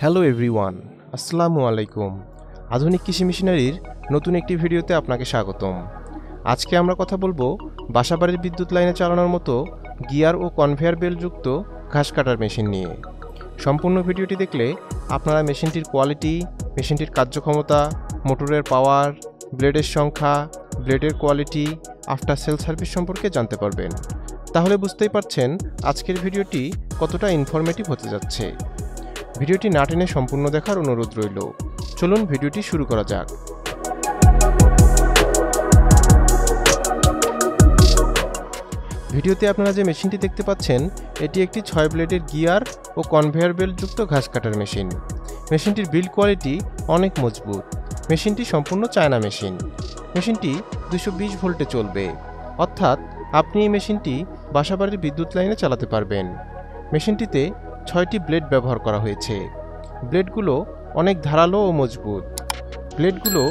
Hello everyone, আসসালামু আলাইকুম। আধুনিক কৃষি মেশিনারির নতুন একটি ভিডিওতে আপনাকে স্বাগতম। আজকে আমরা কথা বলবো বাসাবাড়ির বিদ্যুৎ লাইনে চালানোর মতো গিয়ার ও কনভেয়ার বেল্টযুক্ত ঘাস কাটার মেশিন নিয়ে। সম্পূর্ণ ভিডিওটি দেখলে আপনারা মেশিনটির কোয়ালিটি, মেশিনটির কার্যক্ষমতা, মোটরের পাওয়ার, ব্লেডের সংখ্যা, ব্লেডের কোয়ালিটি, আফটার সেল সার্ভিস সম্পর্কে জানতে পারবেন। তাহলে বুঝতেই পারছেন আজকের ভিডিওটি কতটা ইনফরমেটিভ হতে যাচ্ছে। ভিডিওটি না টেনে সম্পূর্ণ দেখার অনুরোধ রইল। চলুন ভিডিওটি শুরু করা যাক। ভিডিওতে আপনারা যে মেশিনটি দেখতে পাচ্ছেন এটি একটি 6 ব্লেডের গিয়ার ও কনভেয়ার বেল্ট যুক্ত ঘাস কাটার মেশিন। মেশিনটির বিল্ড কোয়ালিটি অনেক মজবুত। মেশিনটি সম্পূর্ণ চায়না মেশিন। মেশিনটি 220 ভোল্টে চলবে, অর্থাৎ আপনি এই মেশিনটি বাসাবাড়ির বিদ্যুৎ লাইনে চালাতে পারবেন। মেশিনটিতে 6টি ব্লেড ব্যবহার করা হয়েছে। ব্লেডগুলো অনেক ধারালো ও মজবুত। ব্লেডগুলো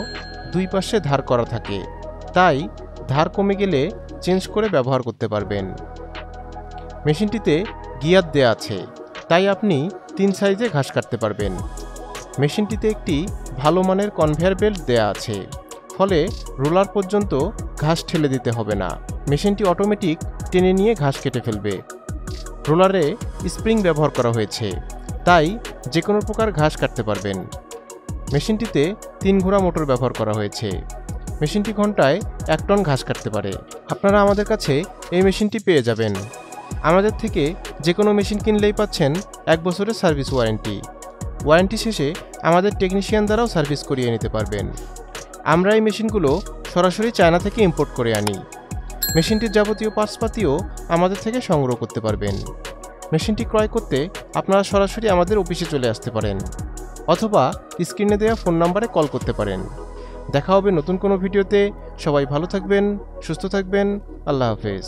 দুই পাশে ধার করা থাকে, তাই ধার কমে গেলে চেঞ্জ করে ব্যবহার করতে পারবেন। মেশিনটিতে গিয়ার দেয়া আছে, তাই আপনি 3 সাইজে ঘাস কাটতে পারবেন। মেশিনটিতে একটি ভালো মানের কনভেয়ার বেল্ট দেয়া আছে, ফলে রোলার পর্যন্ত ঘাস ঠেলে দিতে হবে না। মেশিনটি অটোমেটিক টেনে নিয়ে ঘাস কেটে ফেলবে। রোলারে স্প্রিং ব্যবহার করা হয়েছে, তাই যে কোনো প্রকার ঘাস কাটতে পারবেন। মেশিনটিতে 3 ঘোড়া মোটর ব্যবহার করা হয়েছে। মেশিনটি ঘন্টায় 1 টন ঘাস কাটতে পারে। আপনারা আমাদের কাছে এই মেশিনটি পেয়ে যাবেন। আমাদের থেকে যে কোনো মেশিন কিনলেই পাচ্ছেন 1 বছরের সার্ভিস ওয়ারেন্টি। ওয়ারেন্টি শেষে আমাদের টেকনিশিয়ান দ্বারাও সার্ভিস করিয়ে নিতে পারবেন। আমরা এই মেশিনগুলো সরাসরি চায়না থেকে ইম্পোর্ট করে আনি। মেশিনটির যাবতীয় পার্টসপাতিও আমাদের থেকে সংগ্রহ করতে পারবেন। মেশিনটি ক্রয় করতে আপনারা সরাসরি আমাদের অফিসে চলে আসতে পারেন, অথবা স্ক্রিনে দেওয়া ফোন নম্বরে কল করতে পারেন। দেখা হবে নতুন কোনো ভিডিওতে। সবাই ভালো থাকবেন, সুস্থ থাকবেন। আল্লাহ হাফেজ।